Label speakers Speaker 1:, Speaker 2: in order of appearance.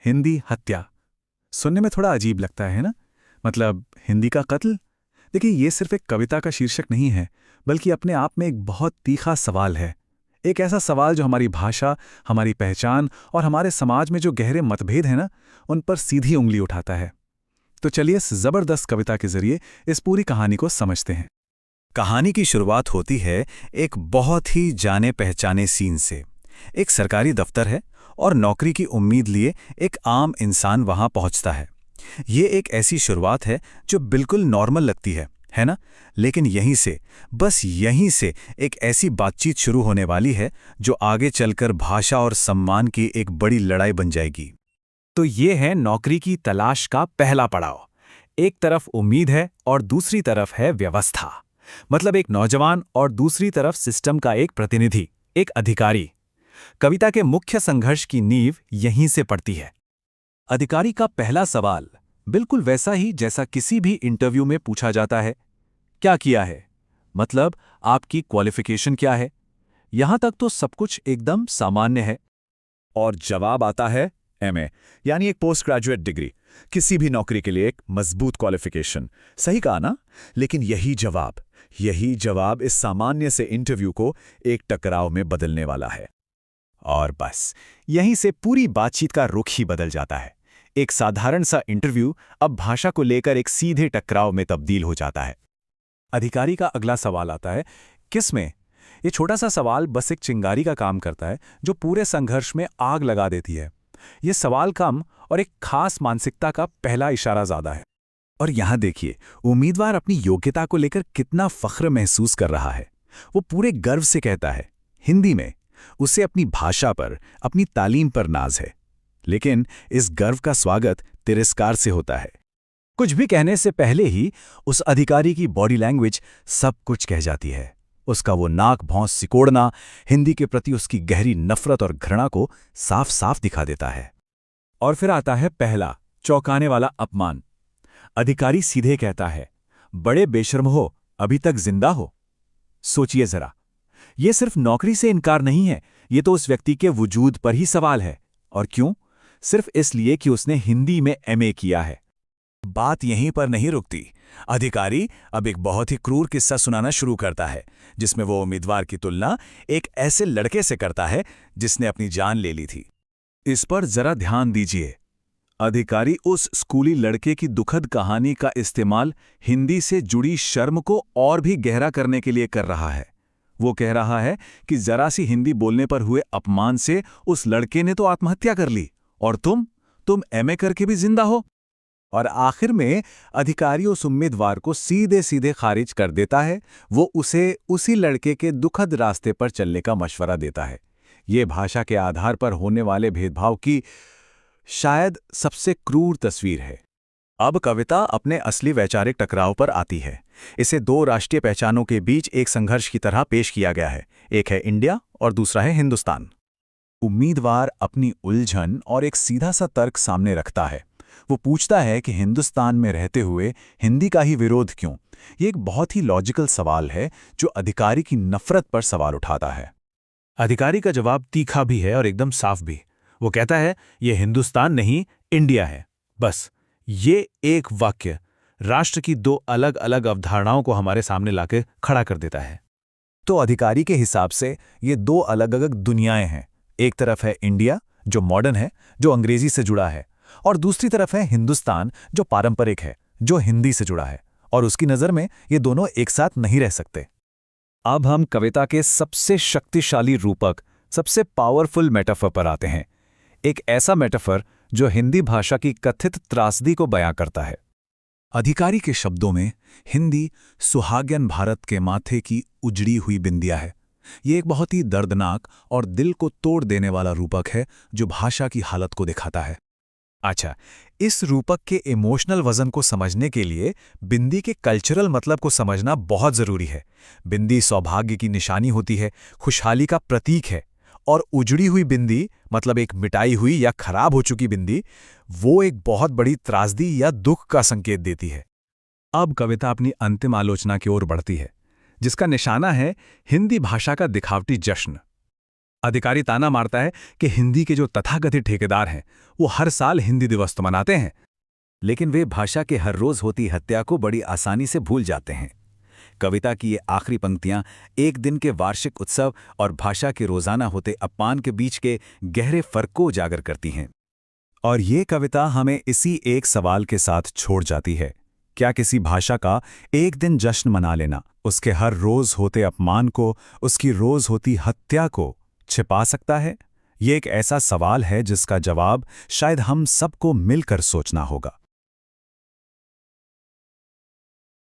Speaker 1: हिंदी हत्या। सुनने में थोड़ा अजीब लगता है ना? मतलब हिंदी का कत्ल। देखिए, ये सिर्फ एक कविता का शीर्षक नहीं है, बल्कि अपने आप में एक बहुत तीखा सवाल है। एक ऐसा सवाल जो हमारी भाषा, हमारी पहचान और हमारे समाज में जो गहरे मतभेद हैं ना, उन पर सीधी उंगली उठाता है। तो चलिए इस जबरदस्त कविता के जरिए इस पूरी कहानी को समझते हैं।
Speaker 2: कहानी की शुरुआत होती है एक बहुत ही जाने पहचाने सीन से। एक सरकारी दफ्तर है और नौकरी की उम्मीद लिए एक आम इंसान वहां पहुंचता है। ये एक ऐसी शुरुआत है जो बिल्कुल नॉर्मल लगती है ना? लेकिन बस यहीं से एक ऐसी बातचीत शुरू होने वाली है जो आगे चलकर भाषा और सम्मान की एक बड़ी लड़ाई बन जाएगी।
Speaker 3: तो ये है नौकरी की तलाश का पहला पड़ाव। एक तरफ उम्मीद है और दूसरी तरफ है व्यवस्था। मतलब एक नौजवान और दूसरी तरफ सिस्टम का एक प्रतिनिधि, एक अधिकारी। कविता के मुख्य संघर्ष की नींव यहीं से पड़ती है। अधिकारी का पहला सवाल बिल्कुल वैसा ही जैसा किसी भी इंटरव्यू में पूछा जाता है। क्या किया है? मतलब आपकी क्वालिफिकेशन क्या है? यहां तक तो सब कुछ एकदम सामान्य है।
Speaker 2: और जवाब आता है एमए, यानी एक पोस्ट ग्रेजुएट डिग्री। किसी भी नौकरी के लिए एक मजबूत क्वालिफिकेशन। सही कहा ना? लेकिन यही जवाब इस सामान्य से इंटरव्यू को एक टकराव में बदलने वाला है।
Speaker 3: और बस यहीं से पूरी बातचीत का रुख ही बदल जाता है। एक साधारण सा इंटरव्यू अब भाषा को लेकर एक सीधे टकराव में तब्दील हो जाता है। अधिकारी का अगला सवाल आता है, किस में? ये छोटा सा सवाल बस एक चिंगारी का काम करता है जो पूरे संघर्ष में आग लगा देती है। ये सवाल कम और एक खास मानसिकता का पहला इशारा ज्यादा है।
Speaker 2: और यहां देखिए, उम्मीदवार अपनी योग्यता को लेकर कितना फख्र महसूस कर रहा है। वो पूरे गर्व से कहता है हिंदी में। उसे अपनी भाषा पर, अपनी तालीम पर नाज है। लेकिन इस गर्व का स्वागत तिरस्कार से होता है।
Speaker 3: कुछ भी कहने से पहले ही उस अधिकारी की बॉडी लैंग्वेज सब कुछ कह जाती है। उसका वो नाक भौं सिकोड़ना हिंदी के प्रति उसकी गहरी नफरत और घृणा को साफ साफ दिखा देता है। और फिर आता है पहला चौंकाने वाला अपमान। अधिकारी सीधे कहता है, बड़े बेशर्म हो, अभी तक जिंदा हो। सोचिए जरा, ये सिर्फ नौकरी से इनकार नहीं है, ये तो उस व्यक्ति के वजूद पर ही सवाल है। और क्यों? सिर्फ इसलिए कि उसने हिंदी में एमए किया है।
Speaker 2: बात यहीं पर नहीं रुकती। अधिकारी अब एक बहुत ही क्रूर किस्सा सुनाना शुरू करता है, जिसमें वो उम्मीदवार की तुलना एक ऐसे लड़के से करता है जिसने अपनी जान ले ली थी।
Speaker 1: इस पर जरा ध्यान दीजिए। अधिकारी उस स्कूली लड़के की दुखद कहानी का इस्तेमाल हिंदी से जुड़ी शर्म को और भी गहरा करने के लिए कर रहा है। वो कह रहा है कि जरा सी हिंदी बोलने पर हुए अपमान से उस लड़के ने तो आत्महत्या कर ली, और तुम एमए करके भी जिंदा हो।
Speaker 3: और आखिर में अधिकारी उस उम्मीदवार को सीधे सीधे खारिज कर देता है। वो उसे उसी लड़के के दुखद रास्ते पर चलने का मशवरा देता है। ये भाषा के आधार पर होने वाले भेदभाव की शायद सबसे क्रूर तस्वीर है।
Speaker 2: अब कविता अपने असली वैचारिक टकराव पर आती है। इसे दो राष्ट्रीय पहचानों के बीच एक संघर्ष की तरह पेश किया गया है। एक है इंडिया और दूसरा है हिंदुस्तान।
Speaker 3: उम्मीदवार अपनी उलझन और एक सीधा सा तर्क सामने रखता है। वो पूछता है कि हिंदुस्तान में रहते हुए हिंदी का ही विरोध क्यों? ये एक बहुत ही लॉजिकल सवाल है जो अधिकारी की नफरत पर सवाल उठाता है। अधिकारी का जवाब तीखा भी है और एकदम साफ भी। वो कहता है, ये हिंदुस्तान नहीं, इंडिया है। बस ये एक वाक्य राष्ट्र की दो अलग अलग अवधारणाओं को हमारे सामने लाकर खड़ा कर देता है। तो अधिकारी के हिसाब से ये दो अलग अलग दुनियाएं हैं। एक तरफ है इंडिया, जो मॉडर्न है, जो अंग्रेजी से जुड़ा है, और दूसरी तरफ है हिंदुस्तान, जो पारंपरिक है, जो हिंदी से जुड़ा है। और उसकी नज़र में ये दोनों एक साथ नहीं रह सकते। अब हम कविता के सबसे शक्तिशाली रूपक, सबसे पावरफुल मेटाफर पर आते हैं। एक ऐसा मेटाफर जो हिंदी भाषा की कथित त्रासदी को बयां करता है।
Speaker 1: अधिकारी के शब्दों में हिंदी सुहाग्यन भारत के माथे की उजड़ी हुई बिंदिया है। ये एक बहुत ही दर्दनाक और दिल को तोड़ देने वाला रूपक है जो भाषा की हालत को दिखाता है।
Speaker 3: अच्छा, इस रूपक के इमोशनल वजन को समझने के लिए बिंदी के कल्चरल मतलब को समझना बहुत जरूरी है। बिंदी सौभाग्य की निशानी होती है, खुशहाली का प्रतीक है, और उजड़ी हुई बिंदी मतलब एक मिटाई हुई या खराब हो चुकी बिंदी, वो एक बहुत बड़ी त्रासदी या दुख का संकेत देती है। अब कविता अपनी अंतिम आलोचना की ओर बढ़ती है, जिसका निशाना है हिंदी भाषा का दिखावटी जश्न।
Speaker 1: अधिकारी ताना मारता है कि हिंदी के जो तथाकथित ठेकेदार हैं वो हर साल हिंदी दिवस तो मनाते हैं,
Speaker 2: लेकिन वे भाषा के हर रोज होती हत्या को बड़ी आसानी से भूल जाते हैं। कविता की ये आखिरी पंक्तियां एक दिन के वार्षिक उत्सव और भाषा के रोजाना होते अपमान के बीच के गहरे फर्क को उजागर करती हैं।
Speaker 3: और ये कविता हमें इसी एक सवाल के साथ छोड़ जाती है, क्या किसी भाषा का एक दिन जश्न मना लेना उसके हर रोज होते अपमान को, उसकी रोज होती हत्या को छिपा सकता है? ये एक ऐसा सवाल है जिसका जवाब शायद हम सबको मिलकर सोचना होगा।